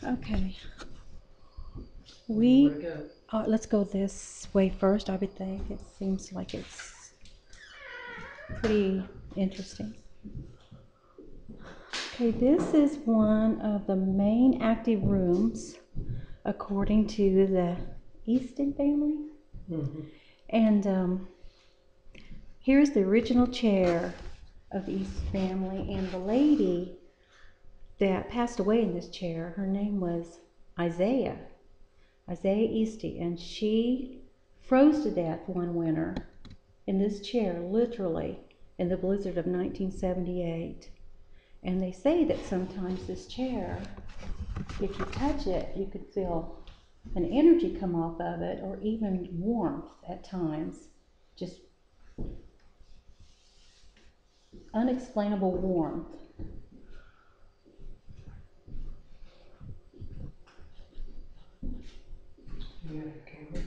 Okay. Let's go this way first, I would think. It seems like it's pretty interesting. Okay, this is one of the main active rooms according to the Easton family. Mm-hmm. And here's the original chair of the Easton family, and the lady that passed away in this chair, her name was Isaiah Easty, and she froze to death one winter in this chair, literally, in the blizzard of 1978. And they say that sometimes this chair, if you touch it, you could feel an energy come off of it, or even warmth at times, just unexplainable warmth. Yeah, okay.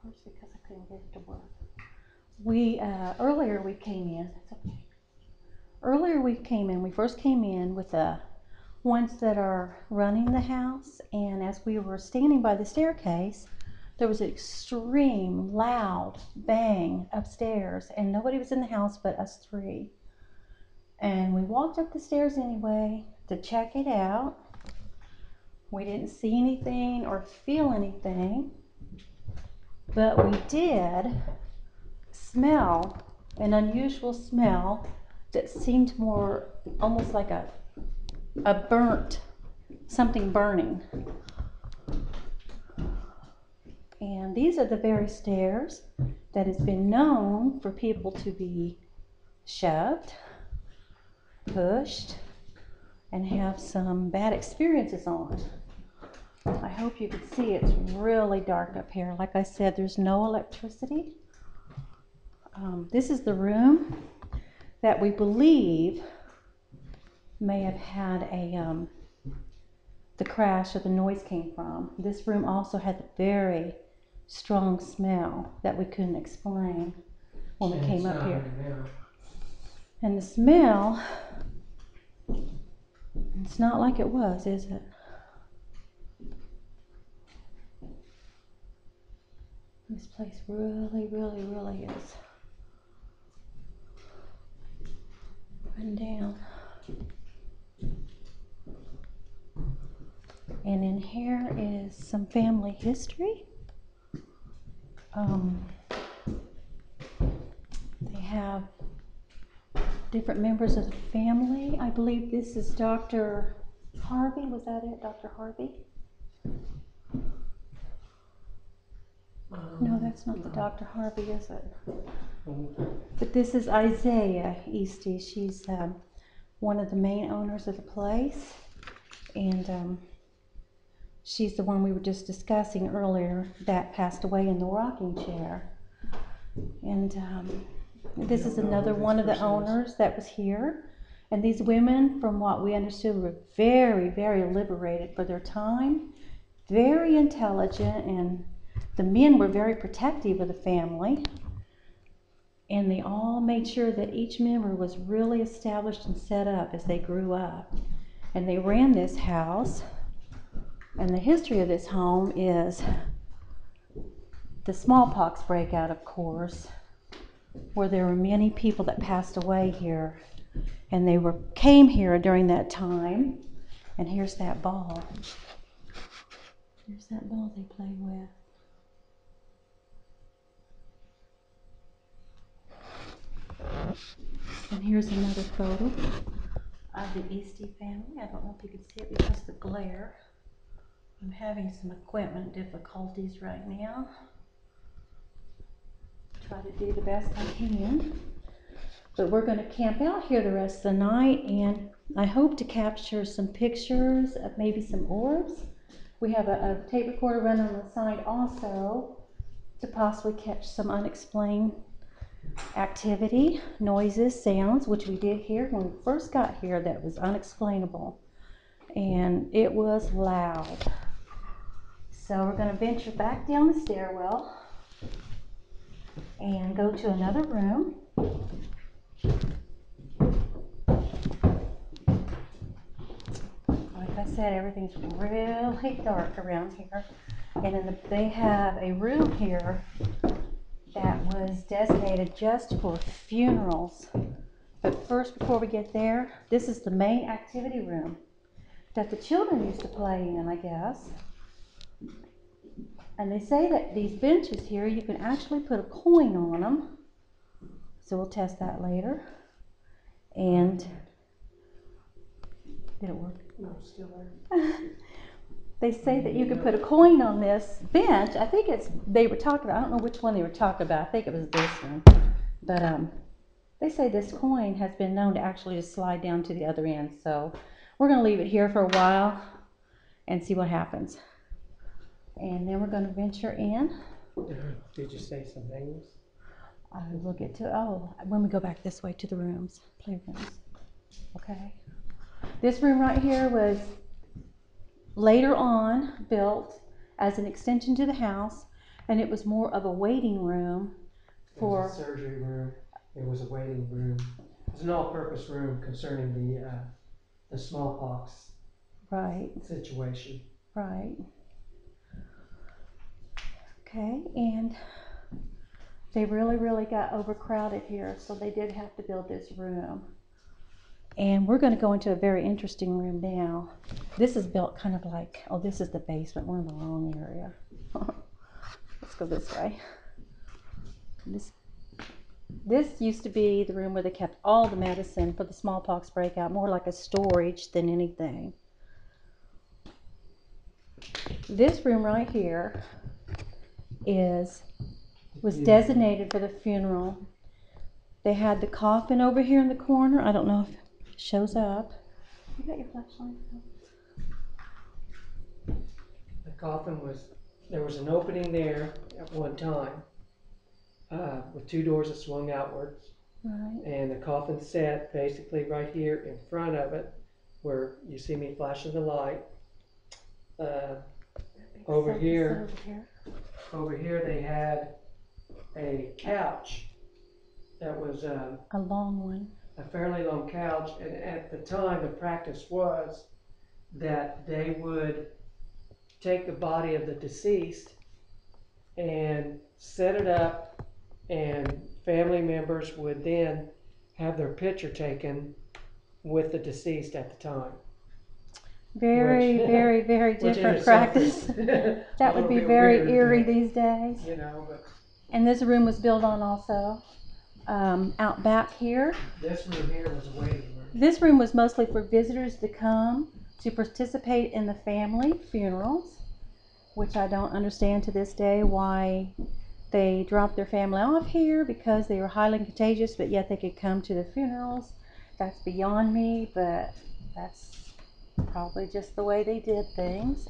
Because I couldn't get it to work. Earlier we came in. That's okay. Earlier we first came in with the ones that are running the house, and as we were standing by the staircase, there was an extreme loud bang upstairs, and nobody was in the house but us three. And we walked up the stairs anyway to check it out. We didn't see anything or feel anything, but we did smell an unusual smell that seemed more almost like a burnt, something burning. And these are the very stairs that has been known for people to be shoved, pushed, and have some bad experiences on. I hope you can see it's really dark up here. Like I said, there's no electricity. This is the room that we believe may have had the crash or the noise came from. This room also had a very strong smell that we couldn't explain when we came up here. And the smell, it's not like it was, is it? This place really, really, really is run down. And in here is some family history. They have different members of the family. I believe this is Dr. Harvey. Was that it, Dr. Harvey? No, that's not the Dr. Harvey, is it? But this is Isaiah Easty. She's one of the main owners of the place, and she's the one we were just discussing earlier that passed away in the rocking chair. And this is another one of the owners that was here. And these women, from what we understood, were very, very liberated for their time, very intelligent, and the men were very protective of the family. And they all made sure that each member was really established and set up as they grew up. And they ran this house. And the history of this home is the smallpox breakout, of course, where there were many people that passed away here, and they came here during that time. And here's that ball. Here's that ball they play with. And here's another photo of the Easty family. I don't know if you can see it because of the glare. I'm having some equipment difficulties right now. Try to do the best I can. But we're going to camp out here the rest of the night, and I hope to capture some pictures of maybe some orbs. We have a tape recorder running on the side also to possibly catch some unexplained activity, noises, sounds, which we did hear when we first got here that was unexplainable. And it was loud. So we're going to venture back down the stairwell and go to another room. Like I said, everything's really dark around here. And then they have a room here that was designated just for funerals. But first, before we get there, this is the main activity room that the children used to play in, I guess. And they say that these benches here, you can actually put a coin on them. So we'll test that later. And did it work? No, it's still there. They say that you can put a coin on this bench. I think they were talking about, I don't know which one they were talking about. I think it was this one. But they say this coin has been known to actually just slide down to the other end. So we're going to leave it here for a while and see what happens. And then we're going to venture in. Did you say some names? We'll get to, when we go back this way to the rooms, playrooms. Okay. This room right here was later on built as an extension to the house, and it was more of a waiting room for... It was a surgery room. It was a waiting room. It was an all-purpose room concerning the smallpox situation. Right. Okay, and they really got overcrowded here, so they did have to build this room. And we're going to go into a very interesting room now. This is built kind of like, this is the basement. We're in the wrong area. Let's go this way. This used to be the room where they kept all the medicine for the smallpox breakout, more like a storage than anything. This room right here was designated for the funeral. They had the coffin over here in the corner. I don't know if it shows up. You got your flashlight? The coffin there was an opening there at one time with two doors that swung outwards. Right. And the coffin sat basically right here in front of it, where you see me flashing the light. Over here they had a couch that was a long one. A fairly long couch, and at the time the practice was that they would take the body of the deceased and set it up, and family members would then have their picture taken with the deceased at the time. Very different practice. That would be very eerie these days. You know, but and this room was built on also. Out back here. This room here was a waiting room. This room was mostly for visitors to come to participate in the family funerals, which I don't understand to this day why they dropped their family off here, because they were highly contagious, but yet they could come to the funerals. That's beyond me, but that's probably just the way they did things.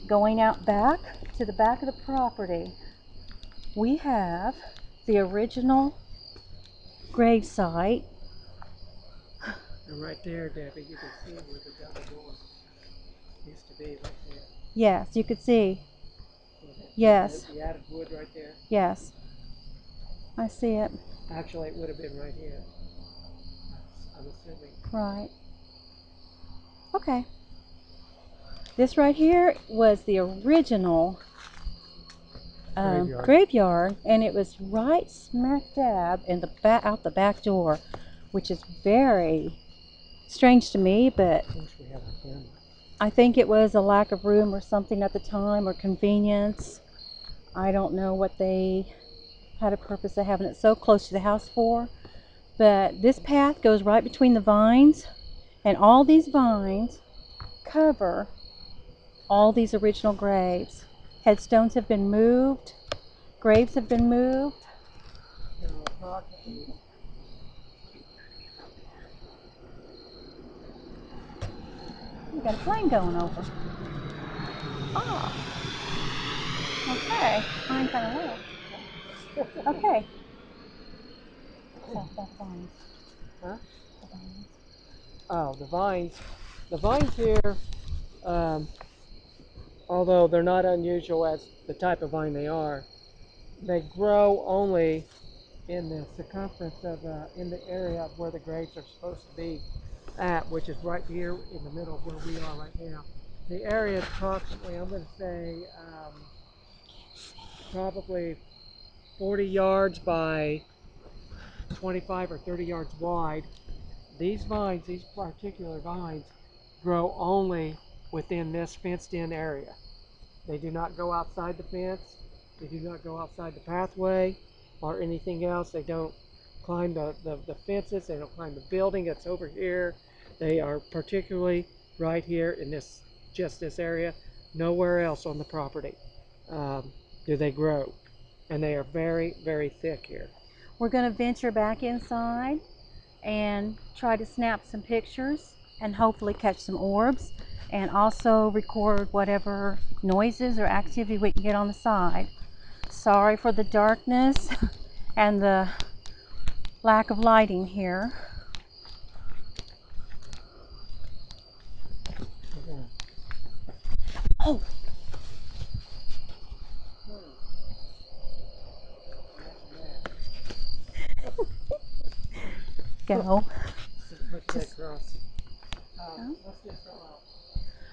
Going out back to the back of the property, we have the original grave site. And right there, Debbie, you can see where the double door used to be right there. Yes, you could see. Yes. The added wood right there. Yes. I see it. Actually, it would have been right here. I'm assuming. Right. Okay. This right here was the original graveyard, and it was right smack dab in out the back door, which is very strange to me, but I think it was a lack of room or something at the time, or convenience. I don't know what they had a purpose of having it so close to the house for, but this path goes right between the vines, and all these vines cover all these original graves. Headstones have been moved, graves have been moved. We got a plane going over. Ah, okay. Flying kind of low. Okay. That's vines. Huh? The vines. Oh, the vines. The vines here although they're not unusual as the type of vine they are, they grow only in the circumference of, in the area of where the grapes are supposed to be at, which is right here in the middle of where we are right now. The area is approximately, I'm going to say, probably 40 yards by 25 or 30 yards wide. These vines, these particular vines, grow only within this fenced-in area. They do not go outside the fence. They do not go outside the pathway or anything else. They don't climb the fences. They don't climb the building that's over here. They are particularly right here in this, just this area. Nowhere else on the property do they grow. And they are very, very thick here. We're going to venture back inside and try to snap some pictures and hopefully catch some orbs, and also record whatever noises or activity we can get on the side. Sorry for the darkness and the lack of lighting here. Oh! Go. Let's get across. Let's just go out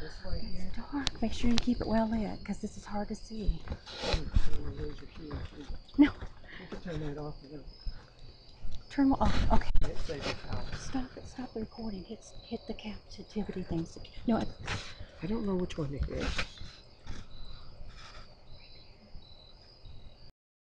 this way here. It's dark. Make sure you keep it well lit, because this is hard to see. No. You can turn that off again. Turn off. Okay. It saves the power. Stop it. Stop the recording. Hit the captivity things. No. I don't know which one it is.